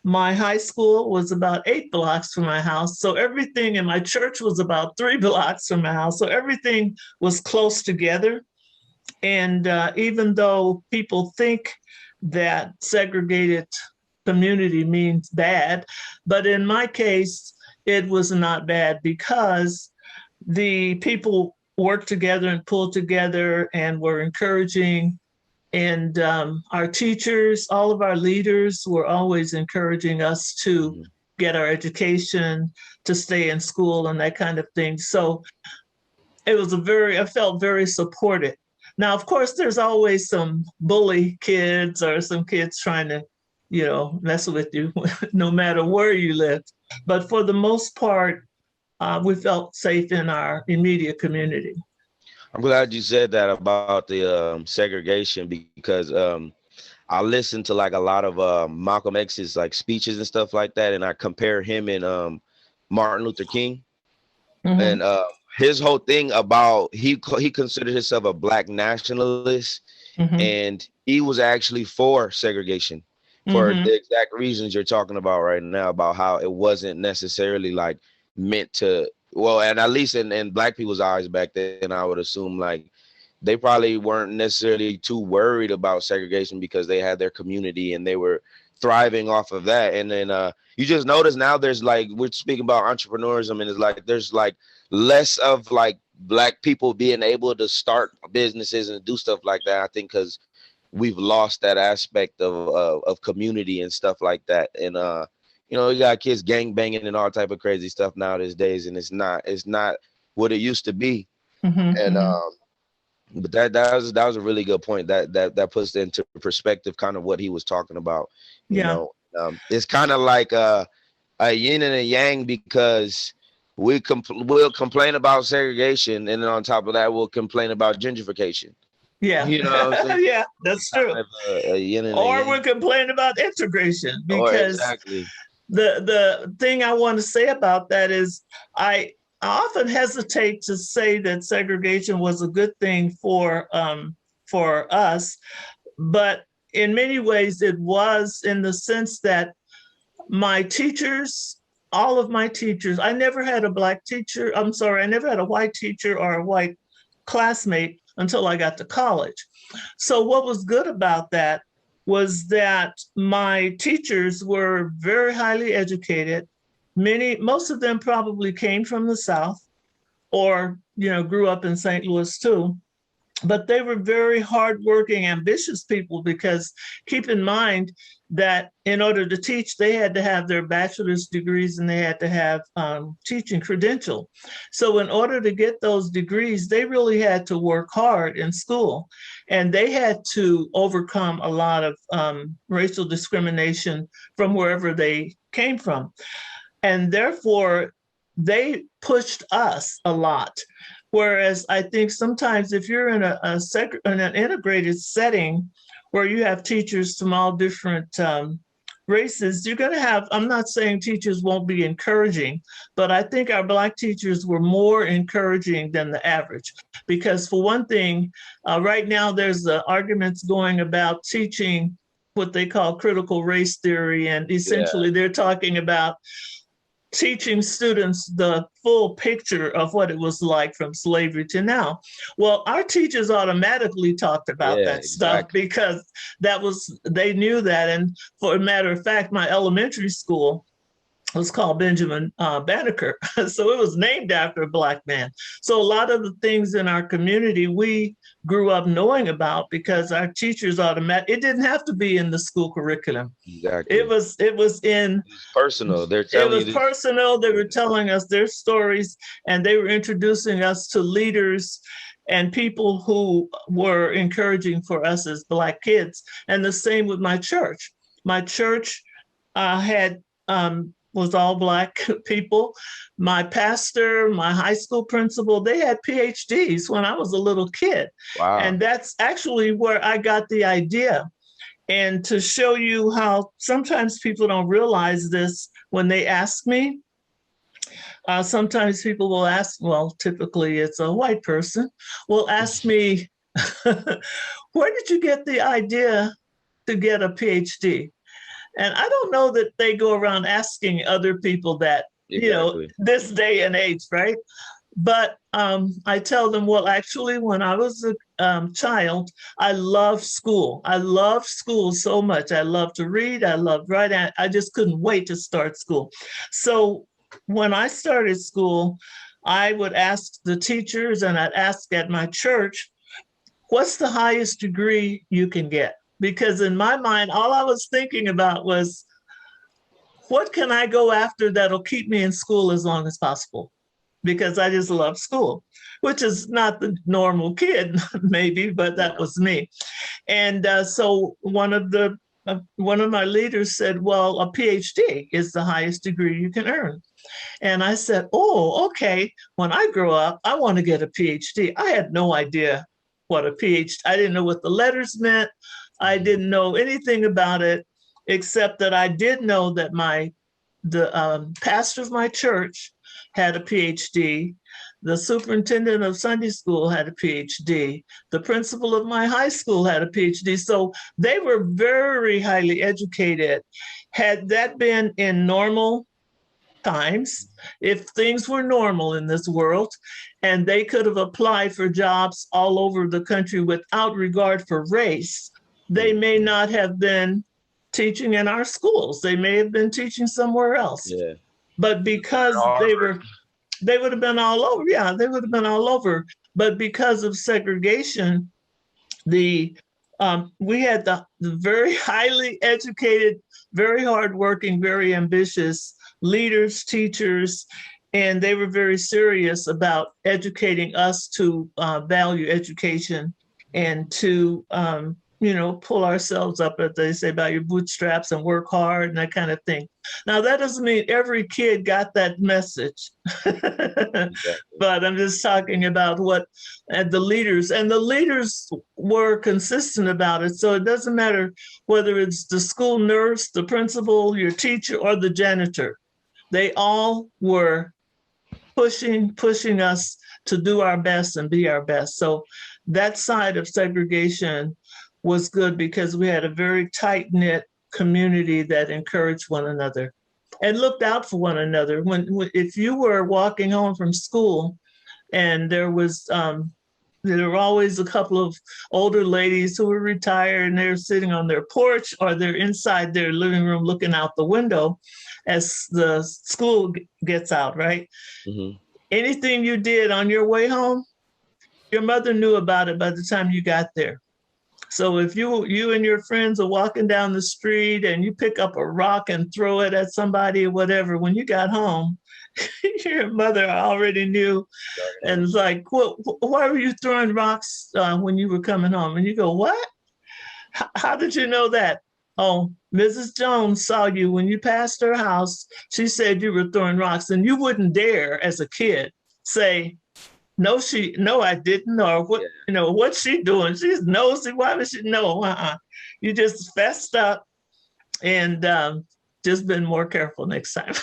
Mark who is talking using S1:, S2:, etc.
S1: My high school was about 8 blocks from my house. So everything in my church was about 3 blocks from my house. So everything was close together. And even though people think that segregated community means bad, but in my case, it was not bad because the people worked together and pulled together and were encouraging. And our teachers, all of our leaders were always encouraging us to
S2: Mhm.
S1: get our education, to stay in school, and that kind of thing. So it was I felt very supported. Now, of course, there's always some bully kids or some kids trying to, mess with you no matter where you lived. But for the most part, we felt safe in our immediate community.
S2: I'm glad you said that about the segregation because I listened to like a lot of Malcolm X's like speeches and stuff like that, and I compare him and Martin Luther King.
S1: Hmm.
S2: And his whole thing about he considered himself a black nationalist,
S1: Hmm.
S2: and he was actually for segregation for
S1: Hmm.
S2: the exact reasons you're talking about right now, about how it wasn't necessarily like meant to, well, and at least in black people's eyes back then, I would assume like they probably weren't necessarily too worried about segregation because they had their community and they were thriving off of that. And then you just notice now there's like, we're speaking about entrepreneurism, and it's like there's like less of like black people being able to start businesses and do stuff like that. I think because we've lost that aspect of community and stuff like that. And you got kids gang banging and all type of crazy stuff now these days, and it's not what it used to be.
S1: Hmm.
S2: And
S1: Hmm.
S2: but that was a really good point. That puts into perspective kind of what he was talking about. You
S1: Yeah.
S2: know, it's kind of like a yin and a yang, because we'll complain about segregation, and then on top of that, we'll complain about gentrification.
S1: Yeah.
S2: You know what I'm saying?
S1: Yeah,
S2: It's
S1: that's
S2: kind
S1: true.
S2: of a yin and a
S1: Or
S2: yang.
S1: we're complaining about integration
S2: Or
S1: because
S2: exactly.
S1: the thing I want to say about that is I often hesitate to say that segregation was a good thing for us, but in many ways it was, in the sense that my teachers, all of my teachers, I never had a black teacher. I'm sorry, I never had a white teacher or a white classmate until I got to college. So, what was good about that was that my teachers were very highly educated. Most of them probably came from the South or, grew up in St. Louis too. But they were very hardworking, ambitious people because keep in mind that in order to teach, they had to have their bachelor's degrees and they had to have teaching credential. So in order to get those degrees, they really had to work hard in school, and they had to overcome a lot of racial discrimination from wherever they came from. And therefore, they pushed us a lot. Whereas I think sometimes if you're in in an integrated setting where you have teachers from all different races, you're going to have, I'm not saying teachers won't be encouraging, but I think our Black teachers were more encouraging than the average. Because for one thing, right now there's arguments going about teaching what they call critical race theory. And
S2: Yeah.
S1: essentially they're talking about teaching students the full picture of what it was like from slavery to now. Well, our teachers automatically talked about
S2: Yeah.
S1: that stuff
S2: Exactly.
S1: because they knew that. And for a matter of fact, my elementary school was called Benjamin Banneker. So it was named after a Black man. So a lot of the things in our community we grew up knowing about because our teachers it didn't have to be in the school curriculum. It
S2: Exactly.
S1: was it was in
S2: It's personal. They're
S1: it
S2: telling you
S1: was
S2: this.
S1: personal. They
S2: Yeah.
S1: were telling us their stories and they were introducing us to leaders and people who were encouraging for us as Black kids. And the same with my church. My church had was all Black people. My pastor, my high school principal, they had PhDs when I was a little kid.
S2: Wow.
S1: And that's actually where I got the idea. And to show you how sometimes people don't realize this when they ask me, sometimes people will ask, well, typically it's a white person, will ask me, where did you get the idea to get a PhD? And I don't know that they go around asking other people that,
S2: Exactly.
S1: this day and age, right? But I tell them, well, actually, when I was a child, I loved school. I loved school so much. I loved to read. I loved writing. I just couldn't wait to start school. So when I started school, I would ask the teachers and I'd ask at my church, what's the highest degree you can get? Because in my mind, all I was thinking about was, what can I go after that'll keep me in school as long as possible? Because I just love school, which is not the normal kid, maybe, but that was me. And so one of my leaders said, "Well, a PhD is the highest degree you can earn." And I said, "Oh, okay. When I grow up, I want to get a PhD." I had no idea what a PhD. I didn't know what the letters meant. I didn't know anything about it, except that I did know that the pastor of my church had a PhD. The superintendent of Sunday school had a PhD. The principal of my high school had a PhD. So they were very highly educated. Had that been in normal times, if things were normal in this world, and they could have applied for jobs all over the country without regard for race, they may not have been teaching in our schools. They may have been teaching somewhere else.
S2: Yeah.
S1: But because they would have been all over. Yeah, they would have been all over. But because of segregation, we had the very highly educated, very hardworking, very ambitious leaders, teachers, and they were very serious about educating us to value education and to pull ourselves up, as they say, by your bootstraps and work hard and that kind of thing. Now, that doesn't mean every kid got that message, but I'm just talking about what the leaders were consistent about it. So it doesn't matter whether it's the school nurse, the principal, your teacher, or the janitor. They all were pushing us to do our best and be our best. So that side of segregation was good because we had a very tight-knit community that encouraged one another and looked out for one another. If you were walking home from school and there were always a couple of older ladies who were retired and they're sitting on their porch or they're inside their living room looking out the window as the school gets out, right? Mm-hmm. Anything you did on your way home, your mother knew about it by the time you got there. So if you and your friends are walking down the street and you pick up a rock and throw it at somebody or whatever, when you got home, your mother already knew. And it's like, why were you throwing rocks when you were coming home? And you go, what? How did you know that? Oh, Mrs. Jones saw you when you passed her house. She said you were throwing rocks, and you wouldn't dare as a kid say, no, I didn't, or what, what's she doing? She's nosy. Why would she know? You just fessed up and just been more careful next time.